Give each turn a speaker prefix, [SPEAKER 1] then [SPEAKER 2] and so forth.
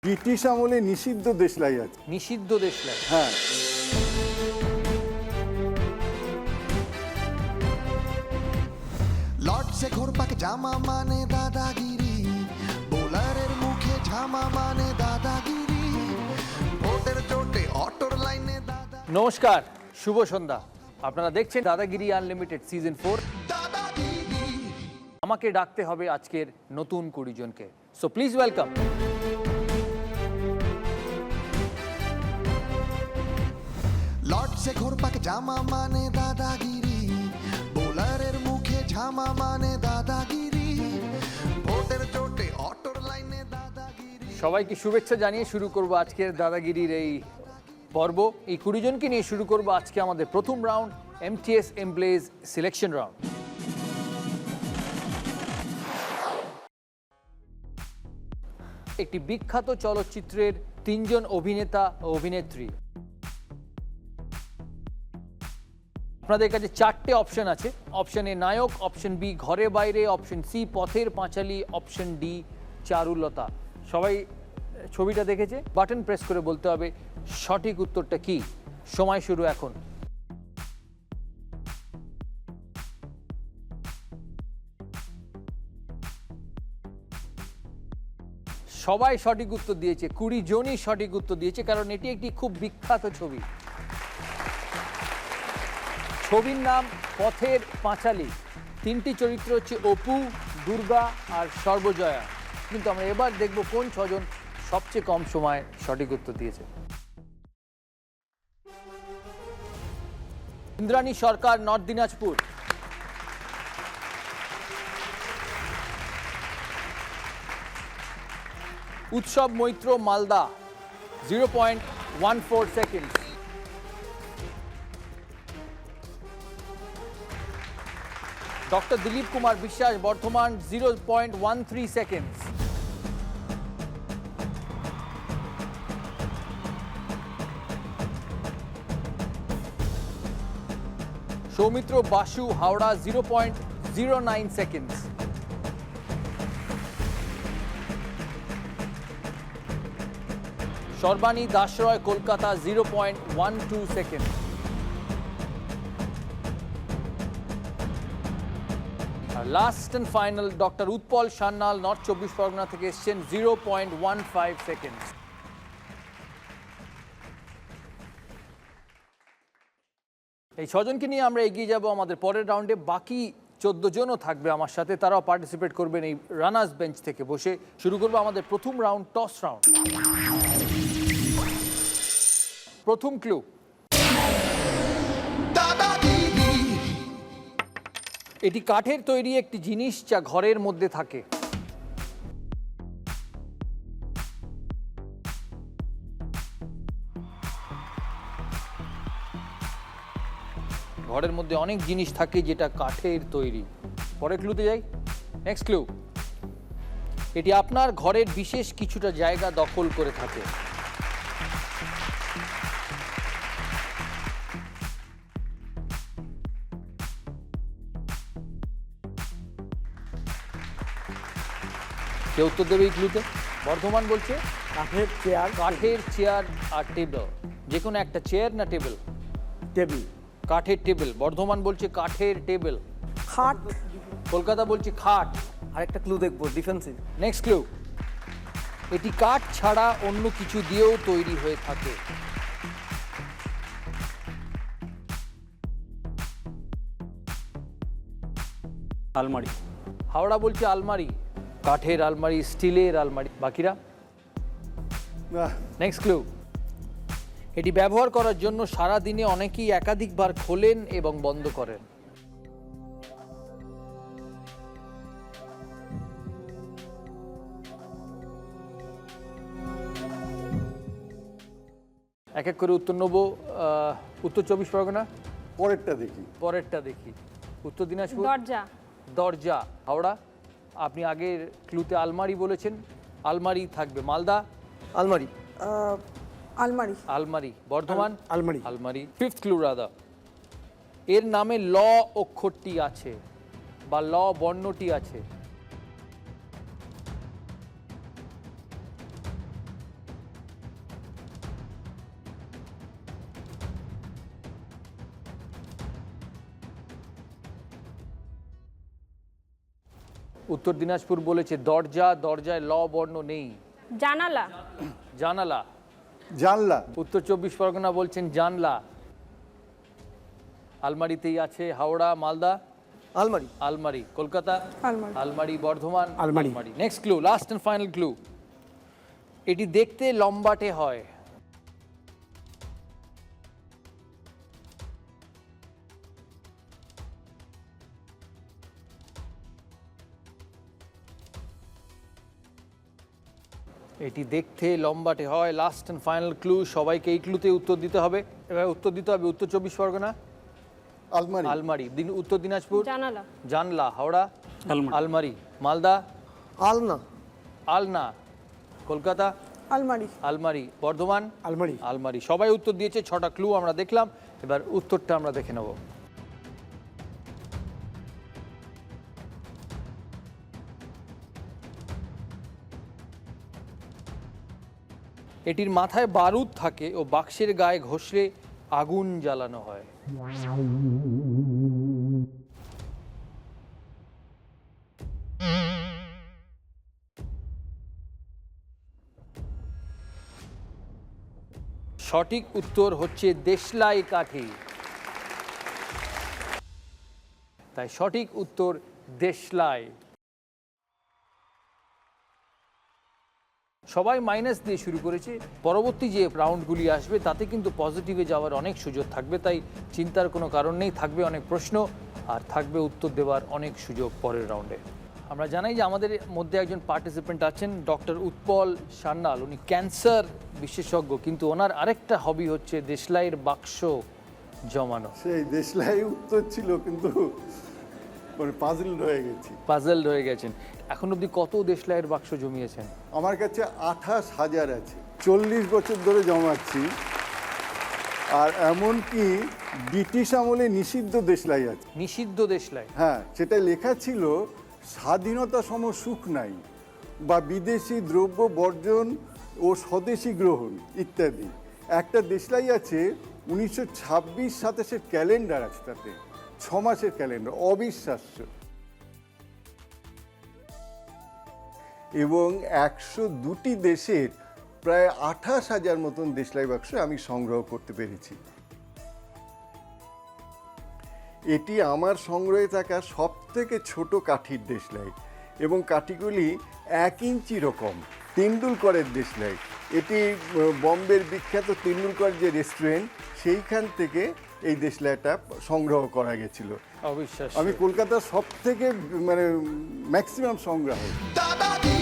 [SPEAKER 1] British আমলে নিষিদ্ধ দেশলাই আছে।
[SPEAKER 2] নিষিদ্ধ দেশলাই,
[SPEAKER 1] হ্যাঁ,
[SPEAKER 3] লর্ডসে ঘোরপাক জামা মানে দাদাগিরি, বোলারের মুখে ঝামা মানে দাদাগিরি, ভোটের জোটে অটোর লাইনে দাদা
[SPEAKER 2] নমস্কার, শুভ সন্ধ্যা। আপনারা দেখছেন দাদাগিরি আনলিমিটেড সিজন 4।
[SPEAKER 3] দাদাগিরি।
[SPEAKER 2] আমাকে ডাকতে হবে আজকের নতুন 20 জনকে। সো প্লিজ ওয়েলকাম
[SPEAKER 3] লর্ডসে ঘোরপাক জামা মানে দাদাগিরি, বোলারের মুখে ঝামা মানে দাদাগিরি, ভোটের জোটে অটোর লাইনে দাদাগিরি।
[SPEAKER 2] সবাইকে শুভেচ্ছা জানিয়ে শুরু করব আজকের দাদাগিরির এই পর্ব। এই 20 জনকে নিয়ে শুরু করব আজকে আমাদের প্রথম round, MTS employees selection round. একটি বিখ্যাত চলচ্চিত্রের 3 জন অভিনেতা ও অভিনেত্রী। আপনাদের কাছে 4টে অপশন আছে। অপশন এ নায়ক, অপশন বি ঘরে বাইরে, option C Pather Panchali, option D Charulata. সবাই ছবিটা দেখেছে? বাটন প্রেস করে বলতে হবে সঠিক উত্তরটা কি। সময় শুরু এখন। সবাই সঠিক উত্তর দিয়েছে, 20 জনই সঠিক উত্তর দিয়েছে, কারণ এটি একটি খুব বিখ্যাত ছবি। ছবির নাম পথের পাঁচালী। 3টি চরিত্র হচ্ছে অপু, দুর্গা আর সর্বজয়া। কিন্তু আমরা এবার দেখব কোন 6 জন সবচেয়ে কম সময় সঠিক উত্তর দিয়েছে। Indrani Sarkar, north Dinajpur. Utsav Maitra, Malda. 0.14 second. Doctor Dilip Kumar Biswas, Bardhaman. 0.13 second. Soumitra Basu, Howrah. 0.09 second. Sarbani Dasroy, Kolkata. 0.12 second. Last and final doctor Utpal Sanyal, north 24 Parganas থেকে এসছেন। 0.15 সেকেন্ড। এই 6 জনকে নিয়ে আমরা এগিয়ে যাব আমাদের পরের রাউন্ডে। বাকি 14 জনও থাকবে আমার সাথে, তারাও পার্টিসিপেট করবেন এই রানার্স বেঞ্চ থেকে বসে। শুরু করবো আমাদের প্রথম রাউন্ড, টস রাউন্ড। প্রথম ক্লু, এটি কাঠের তৈরি একটি জিনিস যা ঘরের মধ্যে থাকে। ঘরের মধ্যে অনেক জিনিস থাকে যেটা কাঠের তৈরি। পরের ক্লুতে যাই। নেক্সট ক্লু, এটি আপনার ঘরের বিশেষ কিছুটা জায়গা দখল করে থাকে। কে উত্তর দেবে এই ক্লুতে? বর্ধমান বলছে
[SPEAKER 4] কাঠের চেয়ার,
[SPEAKER 2] কাঠের চেয়ার আর টেবিল। যে কোনো একটা চেয়ার না টেবিল?
[SPEAKER 4] টেবিল,
[SPEAKER 2] কাঠের টেবিল। বর্ধমান বলছে কাঠের টেবিল।
[SPEAKER 4] খাট।
[SPEAKER 2] কলকাতা বলছে খাট।
[SPEAKER 4] আরেকটা ক্লু দেখবো, ডিফেন্সিভ।
[SPEAKER 2] নেক্সট ক্লু, এটি কাঠ ছাড়া অন্য কিছু দিয়েও তৈরি হয়ে থাকে।
[SPEAKER 4] আলমারি।
[SPEAKER 2] হাওড়া বলছে আলমারি। কাঠের আলমারি, স্টিলের আলমারি। বাকিরা?
[SPEAKER 1] বাহ,
[SPEAKER 2] নেক্সট ক্লু, এটি ব্যবহার করার জন্য সারা দিনে অনেকেই একাধিকবার খোলেন এবং বন্ধ করেন। এক এক করে উত্তর নেব। উত্তর 24 পরগনা।
[SPEAKER 1] পরেরটা দেখি।
[SPEAKER 2] পরেরটা দেখি। উত্তর দিনাজপুর।
[SPEAKER 5] দরজা।
[SPEAKER 2] দরজা। হাওড়া, আপনি আগের ক্লুতে আলমারি বলেছেন, আলমারি থাকবে। মালদা?
[SPEAKER 4] আলমারি।
[SPEAKER 5] আলমারি।
[SPEAKER 2] আলমারি। বর্ধমান?
[SPEAKER 4] আলমারি।
[SPEAKER 2] আলমারি। ফিফথ ক্লু রাদা, এর নামে ল অক্ষরটি আছে বা ল বর্ণটি আছে। উত্তর দিনাজপুর বলেছে দরজা, দরজায় ল বর্ণ নেই।
[SPEAKER 6] জানালা।
[SPEAKER 2] জানালা।
[SPEAKER 1] জানলা।
[SPEAKER 2] উত্তর 24 পরগনা বলছেন জানলা। আলমারিতেই আছে হাওড়া, মালদা।
[SPEAKER 4] আলমারি।
[SPEAKER 2] আলমারি। কলকাতা।
[SPEAKER 5] আলমারি।
[SPEAKER 2] আলমারি। বর্ধমান।
[SPEAKER 7] আলমারি।
[SPEAKER 2] Next clue, last and final clue. এটি দেখতে লম্বাটে হয়। এটি দেখতে লম্বাটে হয়। লাস্ট এন্ড ফাইনাল ক্লু, সবাইকে এই ক্লুতে উত্তর দিতে হবে। এবার উত্তর দিতে হবে উত্তর 24 পরগনা।
[SPEAKER 1] আলমারি।
[SPEAKER 2] আলমারি। উত্তর দিনাজপুর।
[SPEAKER 6] জানালা।
[SPEAKER 2] জানলা। হাওড়া।
[SPEAKER 7] আলমারি।
[SPEAKER 2] আলমারি। মালদা।
[SPEAKER 4] আলনা।
[SPEAKER 2] আলনা। কলকাতা।
[SPEAKER 5] আলমারি।
[SPEAKER 2] আলমারি। বর্ধমান।
[SPEAKER 7] আলমারি।
[SPEAKER 2] আলমারি। সবাই উত্তর দিয়েছে, 6টা ক্লু আমরা দেখলাম। এবার উত্তরটা আমরা দেখে নেব। এটির মাথায় বারুদ থাকে ও বাক্সের গায়ে ঘষলে আগুন জ্বালানো হয়। সঠিক উত্তর হচ্ছে দেশলাই কাঠি। তাই সঠিক উত্তর দেশলাই। সবাই মাইনাস দিয়ে শুরু করেছে। পরবর্তী যে রাউন্ডগুলি আসবে তাতে কিন্তু পজিটিভে যাওয়ার অনেক সুযোগ থাকবে, তাই চিন্তার কোনো কারণ নেই। থাকবে অনেক প্রশ্ন আর থাকবে উত্তর দেওয়ার অনেক সুযোগ পরের রাউন্ডে। আমরা জানাই যে আমাদের মধ্যে একজন পার্টিসিপেন্ট আছেন, ডক্টর উৎপল সান্যাল। উনি ক্যান্সার বিশেষজ্ঞ, কিন্তু ওনার আরেকটা হবি হচ্ছে দেশলাইয়ের বাক্স জমানো।
[SPEAKER 1] সেই দেশলাই উত্তর ছিল, কিন্তু মানে পাজল রয়ে গেছি।
[SPEAKER 2] পাজল রয়ে গেছেন। এখন অবধি কত দেশলাইয়ের বাক্স জমিয়েছেন?
[SPEAKER 1] আমার কাছে 28,000 আছে। 40 বছর ধরে জমাচ্ছি। আর এমনকি ব্রিটিশ আমলে নিষিদ্ধ দেশলাই আছে।
[SPEAKER 2] নিষিদ্ধ দেশলাই?
[SPEAKER 1] হ্যাঁ, সেটা লেখা ছিল স্বাধীনতা সম সুখ নাই, বা বিদেশি দ্রব্য বর্জন ও স্বদেশি গ্রহণ ইত্যাদি। একটা দেশলাই আছে 1926-27 ক্যালেন্ডার আছে, তাতে 6 মাসের ক্যালেন্ডার, অবিশ্বাস্য। এবং 102টি দেশের প্রায় 28,000 মতন দেশলাই বাক্স আমি সংগ্রহ করতে পেরেছি। এটি আমার সংগ্রহে থাকা সবথেকে ছোট কাঠির দেশলাই, এবং কাঠিগুলি 1 ইঞ্চি রকম। তেন্ডুলকরের দেশলাই এটি। বম্বের বিখ্যাত তেন্ডুলকর যে রেস্টুরেন্ট, সেইখান থেকে এই দেশলাইটা সংগ্রহ করা গেছিল।
[SPEAKER 2] অবিশ্বাস্য।
[SPEAKER 1] আমি কলকাতার সবথেকে মানে ম্যাক্সিমাম সংগ্রহ।
[SPEAKER 3] দাদাগিরি